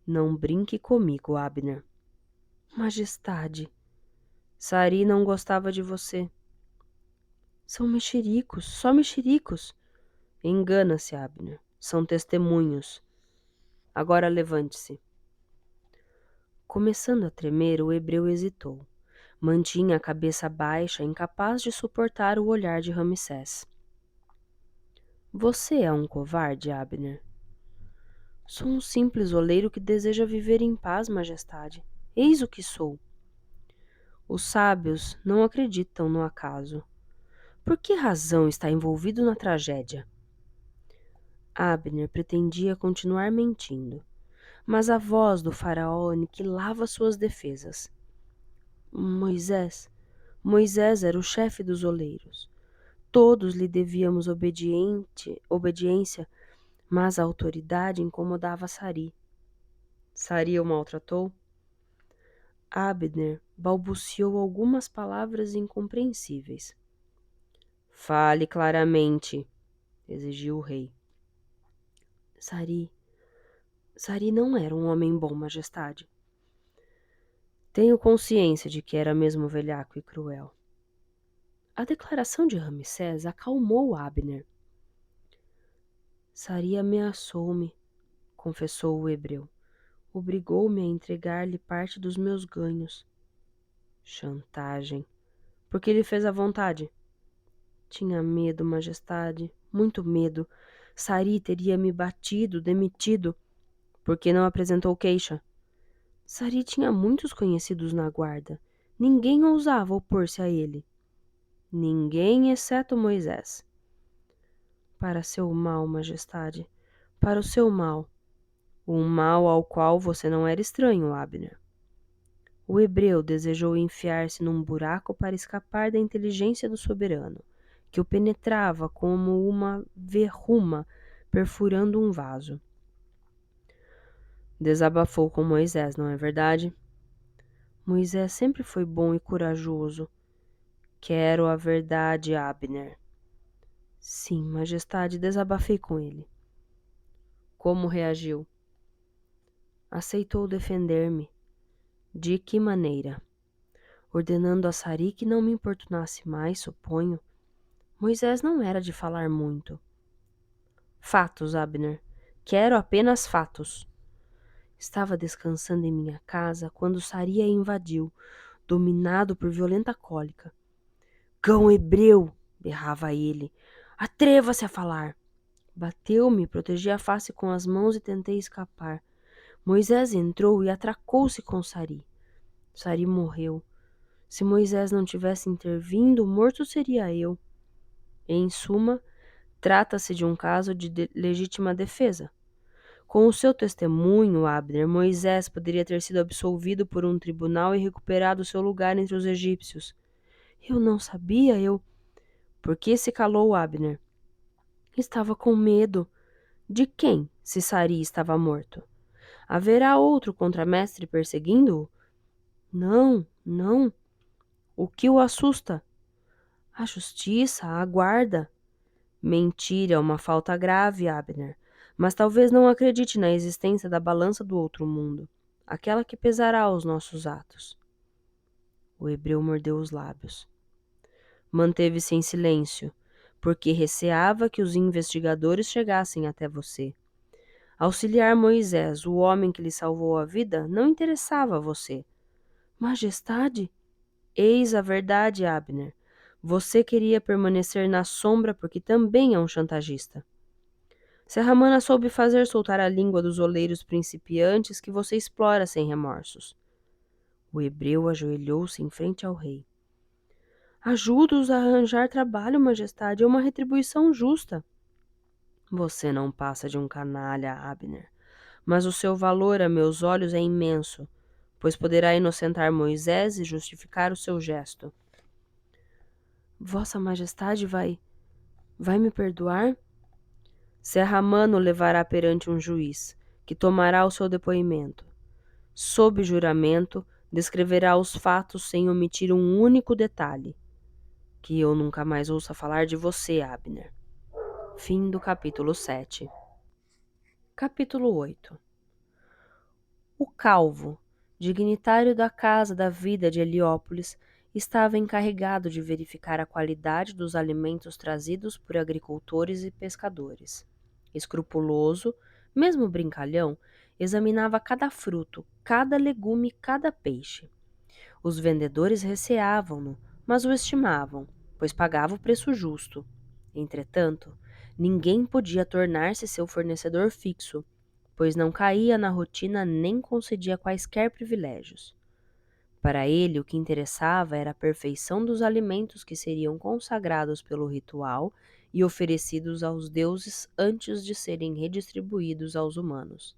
Não brinque comigo, Abner. Majestade, Sari não gostava de você. São mexericos, só mexericos. Engana-se, Abner. São testemunhos. Agora levante-se. Começando a tremer, o hebreu hesitou. Mantinha a cabeça baixa, incapaz de suportar o olhar de Ramsés. Você é um covarde, Abner? Sou um simples oleiro que deseja viver em paz, majestade. Eis o que sou. Os sábios não acreditam no acaso. Por que razão está envolvido na tragédia? Abner pretendia continuar mentindo, mas a voz do faraó aniquilava suas defesas. Moisés era o chefe dos oleiros. Todos lhe devíamos obediência, mas a autoridade incomodava Sari. Sari o maltratou? Abner balbuciou algumas palavras incompreensíveis. Fale claramente, exigiu o rei. Sari não era um homem bom, majestade. Tenho consciência de que era mesmo velhaco e cruel. A declaração de Ramsés acalmou Abner. Sari ameaçou-me, confessou o hebreu. Obrigou-me a entregar-lhe parte dos meus ganhos. Chantagem. Por que lhe fez à vontade? Tinha medo, majestade, muito medo. Sari teria me batido, demitido. Por que não apresentou queixa? Sari tinha muitos conhecidos na guarda. Ninguém ousava opor-se a ele. Ninguém, exceto Moisés. Para seu mal, majestade, para o seu mal. Um mal ao qual você não era estranho, Abner. O hebreu desejou enfiar-se num buraco para escapar da inteligência do soberano, que o penetrava como uma verruma perfurando um vaso. Desabafou com Moisés, não é verdade? Moisés sempre foi bom e corajoso. Quero a verdade, Abner. Sim, majestade, desabafei com ele. Como reagiu? Aceitou defender-me. De que maneira? Ordenando a Sari que não me importunasse mais, suponho. Moisés não era de falar muito. Fatos, Abner. Quero apenas fatos. Estava descansando em minha casa quando Sari a invadiu, dominado por violenta cólica. Cão hebreu! Berrava ele. Atreva-se a falar! Bateu-me, protegi a face com as mãos e tentei escapar. Moisés entrou e atracou-se com Sari. Sari morreu. Se Moisés não tivesse intervindo, morto seria eu. Em suma, trata-se de um caso de legítima defesa. Com o seu testemunho, Abner, Moisés poderia ter sido absolvido por um tribunal e recuperado seu lugar entre os egípcios. Eu não sabia, Por que se calou, Abner? Estava com medo. De quem, se Sari estava morto? Haverá outro contramestre perseguindo-o? Não, não. O que o assusta? A justiça, a guarda. Mentir é uma falta grave, Abner, mas talvez não acredite na existência da balança do outro mundo, aquela que pesará os nossos atos. O hebreu mordeu os lábios. Manteve-se em silêncio, porque receava que os investigadores chegassem até você. Auxiliar Moisés, o homem que lhe salvou a vida, não interessava a você. Majestade? Eis a verdade, Abner. Você queria permanecer na sombra porque também é um chantagista. Serramana soube fazer soltar a língua dos oleiros principiantes que você explora sem remorsos. O hebreu ajoelhou-se em frente ao rei. Ajuda-os a arranjar trabalho, majestade, é uma retribuição justa. Você não passa de um canalha, Abner, mas o seu valor a meus olhos é imenso, pois poderá inocentar Moisés e justificar o seu gesto. Vossa Majestade vai me perdoar? Serramano levará perante um juiz, que tomará o seu depoimento. Sob juramento, descreverá os fatos sem omitir um único detalhe. Que eu nunca mais ouça falar de você, Abner. Fim do capítulo 7. Capítulo 8. O calvo, dignitário da Casa da Vida de Heliópolis, estava encarregado de verificar a qualidade dos alimentos trazidos por agricultores e pescadores. Escrupuloso, mesmo brincalhão, examinava cada fruto, cada legume, cada peixe. Os vendedores receavam-no, mas o estimavam, pois pagava o preço justo. Entretanto, ninguém podia tornar-se seu fornecedor fixo, pois não caía na rotina nem concedia quaisquer privilégios. Para ele, o que interessava era a perfeição dos alimentos que seriam consagrados pelo ritual e oferecidos aos deuses antes de serem redistribuídos aos humanos.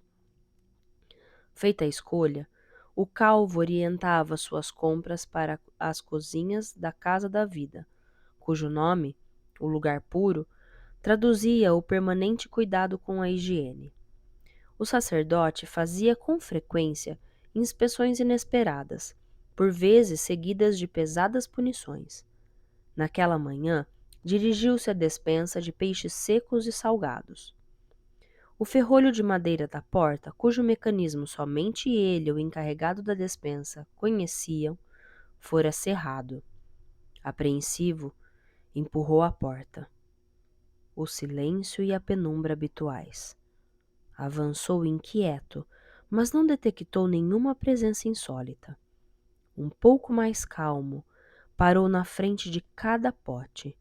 Feita a escolha, o calvo orientava suas compras para as cozinhas da Casa da Vida, cujo nome, o lugar puro, traduzia o permanente cuidado com a higiene. O sacerdote fazia com frequência inspeções inesperadas, por vezes seguidas de pesadas punições. Naquela manhã, dirigiu-se à despensa de peixes secos e salgados. O ferrolho de madeira da porta, cujo mecanismo somente ele, o encarregado da despensa, conheciam, fora cerrado. Apreensivo, empurrou a porta. O silêncio e a penumbra habituais. Avançou inquieto, mas não detectou nenhuma presença insólita. Um pouco mais calmo, parou na frente de cada pote.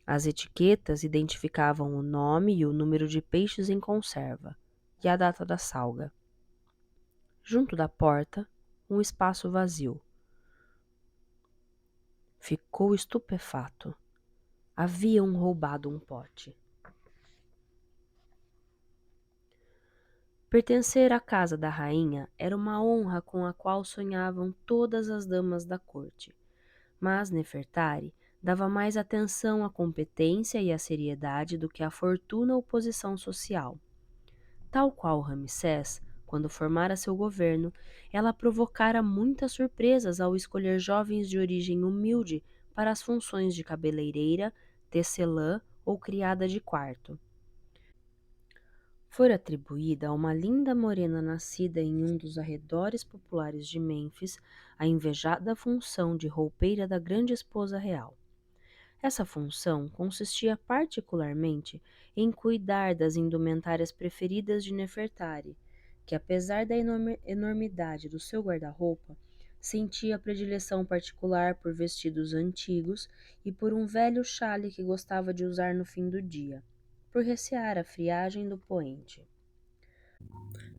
As etiquetas identificavam o nome e o número de peixes em conserva e a data da salga. Junto da porta, um espaço vazio. Ficou estupefato. Haviam roubado um pote. Pertencer à casa da rainha era uma honra com a qual sonhavam todas as damas da corte, mas Nefertari dava mais atenção à competência e à seriedade do que à fortuna ou posição social. Tal qual Ramsés, quando formara seu governo, ela provocara muitas surpresas ao escolher jovens de origem humilde para as funções de cabeleireira, tecelã ou criada de quarto. Fora atribuída a uma linda morena nascida em um dos arredores populares de Mênfis a invejada função de roupeira da grande esposa real. Essa função consistia particularmente em cuidar das indumentárias preferidas de Nefertari, que apesar da enormidade do seu guarda-roupa, sentia predileção particular por vestidos antigos e por um velho xale que gostava de usar no fim do dia, por recear a friagem do poente.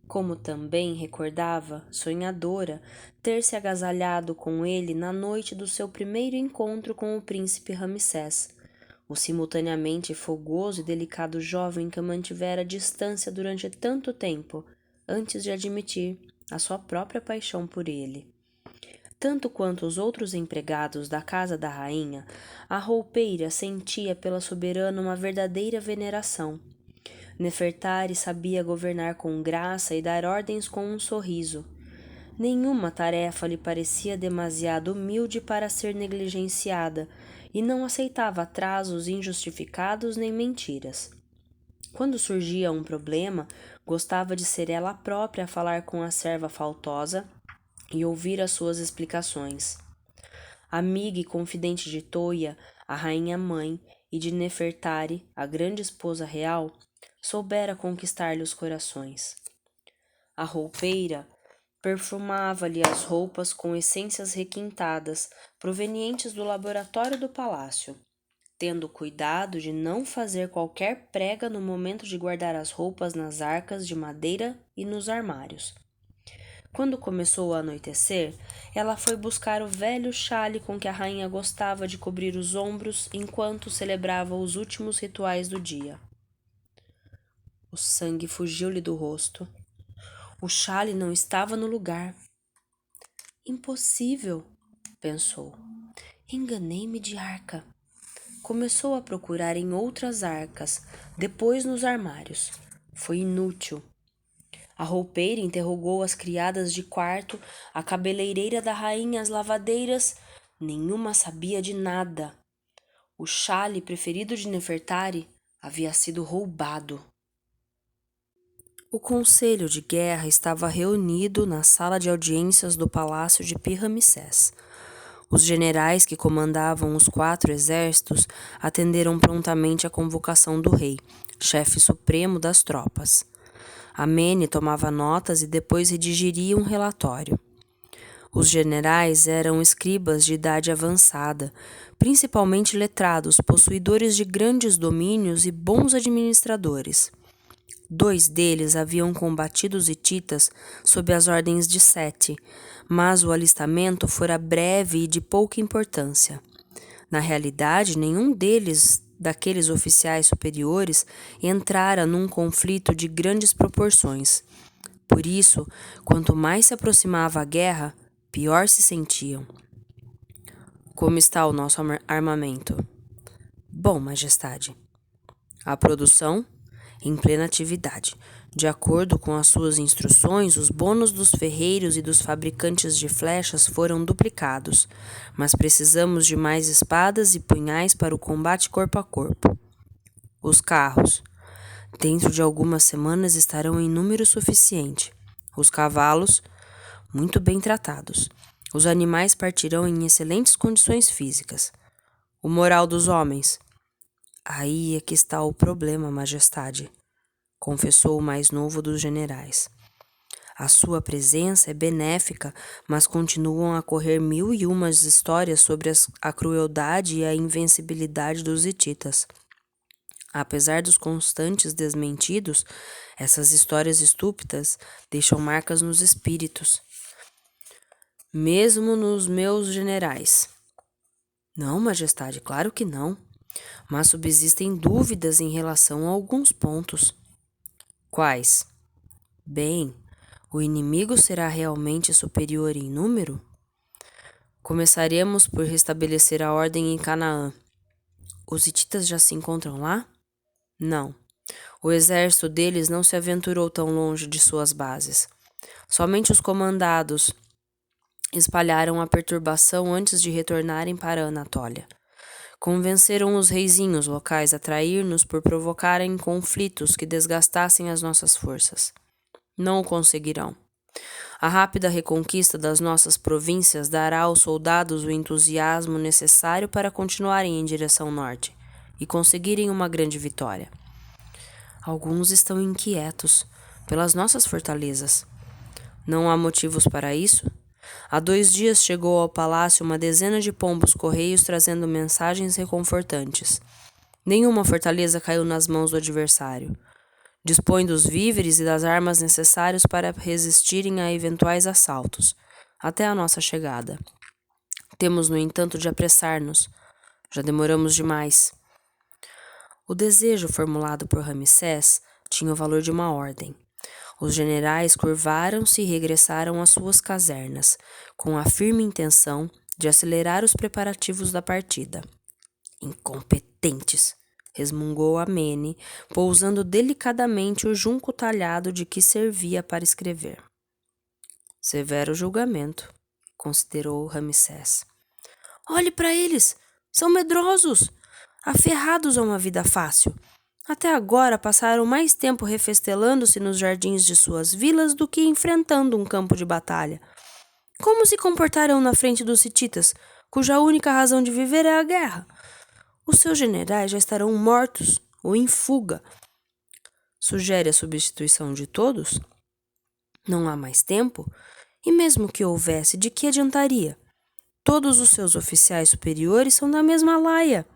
Como também recordava, sonhadora, ter se agasalhado com ele na noite do seu primeiro encontro com o príncipe Ramsés, o simultaneamente fogoso e delicado jovem que mantivera distância durante tanto tempo, antes de admitir a sua própria paixão por ele. Tanto quanto os outros empregados da casa da rainha, a roupeira sentia pela soberana uma verdadeira veneração. Nefertari sabia governar com graça e dar ordens com um sorriso. Nenhuma tarefa lhe parecia demasiado humilde para ser negligenciada e não aceitava atrasos injustificados nem mentiras. Quando surgia um problema, gostava de ser ela própria a falar com a serva faltosa e ouvir as suas explicações. Amiga e confidente de Toia, a rainha-mãe, e de Nefertari, a grande esposa real, soubera conquistar-lhe os corações. A roupeira perfumava-lhe as roupas com essências requintadas, provenientes do laboratório do palácio, tendo cuidado de não fazer qualquer prega no momento de guardar as roupas nas arcas de madeira e nos armários. Quando começou a anoitecer, ela foi buscar o velho xale com que a rainha gostava de cobrir os ombros enquanto celebrava os últimos rituais do dia. O sangue fugiu-lhe do rosto. O xale não estava no lugar. Impossível, pensou. Enganei-me de arca. Começou a procurar em outras arcas, depois nos armários. Foi inútil. A roupeira interrogou as criadas de quarto, a cabeleireira da rainha, as lavadeiras. Nenhuma sabia de nada. O xale preferido de Nefertari havia sido roubado. O conselho de guerra estava reunido na sala de audiências do palácio de Pi-Ramsés. Os generais que comandavam os 4 exércitos atenderam prontamente à convocação do rei, chefe supremo das tropas. Amene tomava notas e depois redigiria um relatório. Os generais eram escribas de idade avançada, principalmente letrados, possuidores de grandes domínios e bons administradores. 2 deles haviam combatido os hititas sob as ordens de Sete, mas o alistamento fora breve e de pouca importância. Na realidade, nenhum daqueles oficiais superiores entrara num conflito de grandes proporções. Por isso, quanto mais se aproximava a guerra, pior se sentiam. Como está o nosso armamento? Bom, Majestade. A produção? Em plena atividade. De acordo com as suas instruções, os bônus dos ferreiros e dos fabricantes de flechas foram duplicados, mas precisamos de mais espadas e punhais para o combate corpo a corpo. Os carros. Dentro de algumas semanas estarão em número suficiente. Os cavalos, muito bem tratados. Os animais partirão em excelentes condições físicas. O moral dos homens. Aí é que está o problema, Majestade, confessou o mais novo dos generais. A sua presença é benéfica, mas continuam a correr 1001 histórias sobre a crueldade e a invencibilidade dos hititas. Apesar dos constantes desmentidos, essas histórias estúpidas deixam marcas nos espíritos. Mesmo nos meus generais. Não, Majestade, claro que não. Mas subsistem dúvidas em relação a alguns pontos. Quais? Bem, o inimigo será realmente superior em número? Começaremos por restabelecer a ordem em Canaã. Os hititas já se encontram lá? Não. O exército deles não se aventurou tão longe de suas bases. Somente os comandados espalharam a perturbação antes de retornarem para a Anatólia. Convenceram os reizinhos locais a trair-nos por provocarem conflitos que desgastassem as nossas forças. Não o conseguirão. A rápida reconquista das nossas províncias dará aos soldados o entusiasmo necessário para continuarem em direção norte e conseguirem uma grande vitória. Alguns estão inquietos pelas nossas fortalezas. Não há motivos para isso? Há 2 dias chegou ao palácio uma dezena de pombos-correios trazendo mensagens reconfortantes. Nenhuma fortaleza caiu nas mãos do adversário. Dispõe dos víveres e das armas necessários para resistirem a eventuais assaltos, até a nossa chegada. Temos, no entanto, de apressar-nos. Já demoramos demais. O desejo formulado por Ramsés tinha o valor de uma ordem. Os generais curvaram-se e regressaram às suas casernas, com a firme intenção de acelerar os preparativos da partida. Incompetentes! Resmungou Amene, pousando delicadamente o junco talhado de que servia para escrever. Severo julgamento, considerou Ramsés. Olhe para eles! São medrosos! Aferrados a uma vida fácil. Até agora passaram mais tempo refestelando-se nos jardins de suas vilas do que enfrentando um campo de batalha. Como se comportarão na frente dos hititas, cuja única razão de viver é a guerra? Os seus generais já estarão mortos ou em fuga. Sugere a substituição de todos? Não há mais tempo? E mesmo que houvesse, de que adiantaria? Todos os seus oficiais superiores são da mesma laia.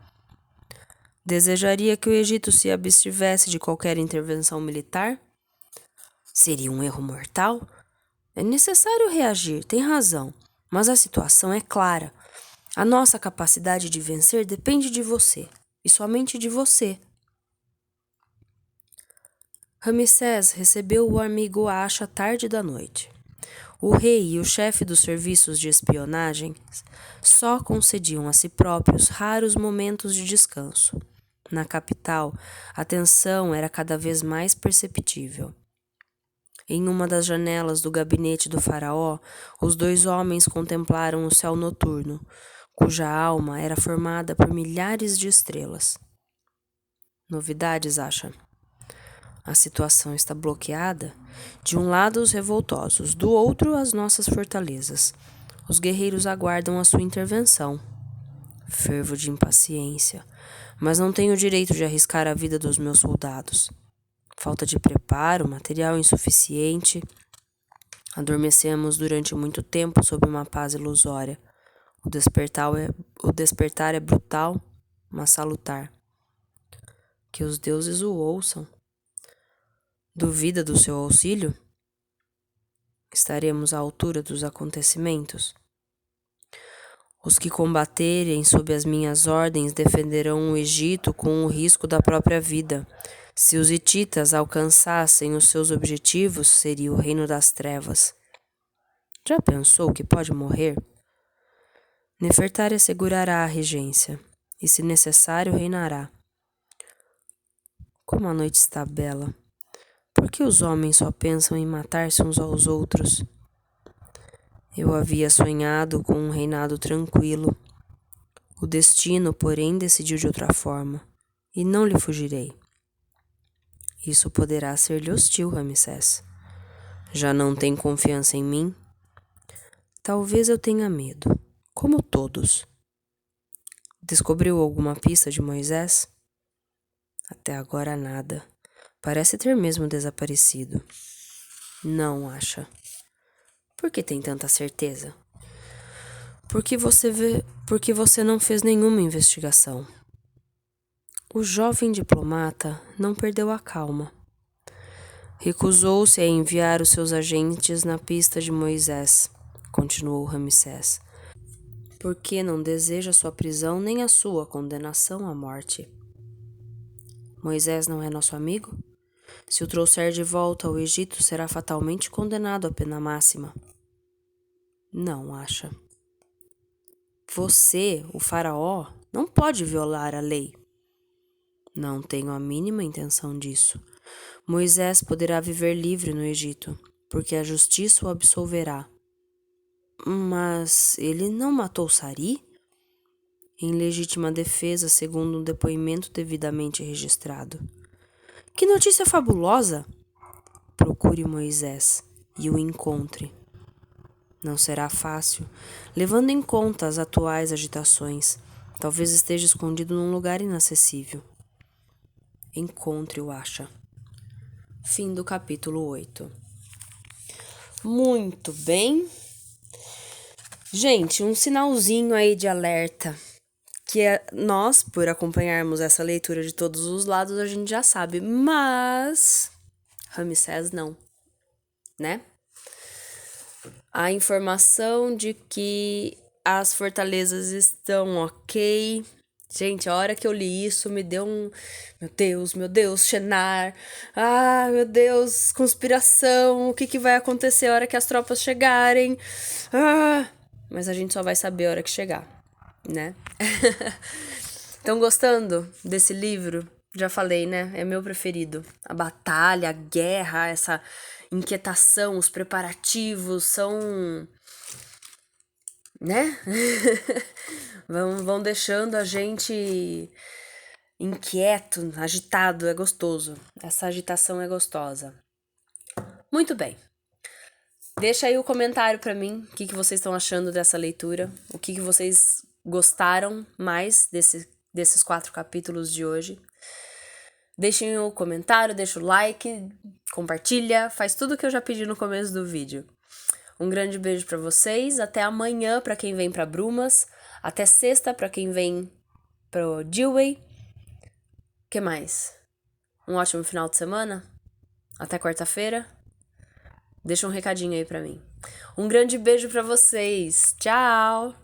Desejaria que o Egito se abstivesse de qualquer intervenção militar? Seria um erro mortal? É necessário reagir, tem razão, mas a situação é clara. A nossa capacidade de vencer depende de você, e somente de você. Ramsés recebeu o amigo Acha tarde da noite. O rei e o chefe dos serviços de espionagem só concediam a si próprios raros momentos de descanso. Na capital, a tensão era cada vez mais perceptível. Em uma das janelas do gabinete do faraó, os dois homens contemplaram o céu noturno, cuja alma era formada por milhares de estrelas. Novidades, acha? A situação está bloqueada. De um lado, os revoltosos, do outro, as nossas fortalezas. Os guerreiros aguardam a sua intervenção. Fervo de impaciência, mas não tenho o direito de arriscar a vida dos meus soldados. Falta de preparo, material insuficiente. Adormecemos durante muito tempo sob uma paz ilusória. O despertar é brutal, mas salutar. Que os deuses o ouçam. Duvida do seu auxílio? Estaremos à altura dos acontecimentos? Os que combaterem sob as minhas ordens defenderão o Egito com o risco da própria vida. Se os hititas alcançassem os seus objetivos, seria o reino das trevas. Já pensou que pode morrer? Nefertari assegurará a regência, e se necessário reinará. Como a noite está bela! Por que os homens só pensam em matar-se uns aos outros? Eu havia sonhado com um reinado tranquilo. O destino, porém, decidiu de outra forma, e não lhe fugirei. Isso poderá ser-lhe hostil, Ramsés. Já não tem confiança em mim? Talvez eu tenha medo, como todos. Descobriu alguma pista de Moisés? Até agora nada. Parece ter mesmo desaparecido. Não, acha. Por que tem tanta certeza? Porque você não fez nenhuma investigação. O jovem diplomata não perdeu a calma. Recusou-se a enviar os seus agentes na pista de Moisés, continuou Ramsés, porque não deseja sua prisão nem a sua condenação à morte. Moisés não é nosso amigo? Se o trouxer de volta ao Egito, será fatalmente condenado à pena máxima. Não, acha. Você, o faraó, não pode violar a lei. Não tenho a mínima intenção disso. Moisés poderá viver livre no Egito, porque a justiça o absolverá. Mas ele não matou Sari? Em legítima defesa, segundo um depoimento devidamente registrado. Que notícia fabulosa! Procure Moisés e o encontre. Não será fácil, levando em conta as atuais agitações. Talvez esteja escondido num lugar inacessível. Encontre-o, acha. Fim do capítulo 8. Muito bem. Gente, um sinalzinho aí de alerta. Que nós, por acompanharmos essa leitura de todos os lados, a gente já sabe. Mas Ramsés não, né? A informação de que as fortalezas estão ok. Gente, a hora que eu li isso me deu um... Meu Deus, Shenar. Ah, meu Deus, conspiração. O que vai acontecer a hora que as tropas chegarem? Ah, mas a gente só vai saber a hora que chegar, né? Estão gostando desse livro? Já falei, né? É meu preferido. A batalha, a guerra, essa inquietação, os preparativos são... né? vão deixando a gente inquieto, agitado, é gostoso. Essa agitação é gostosa. Muito bem. Deixa aí o comentário pra mim, o que vocês estão achando dessa leitura, o que vocês gostaram mais desses 4 capítulos de hoje. Deixem o comentário, deixa o like, compartilha, faz tudo que eu já pedi no começo do vídeo. Um grande beijo pra vocês, até amanhã pra quem vem pra Brumas, até sexta pra quem vem pro Dewey. Que mais? Um ótimo final de semana, até quarta-feira. Deixa um recadinho aí pra mim. Um grande beijo pra vocês, tchau!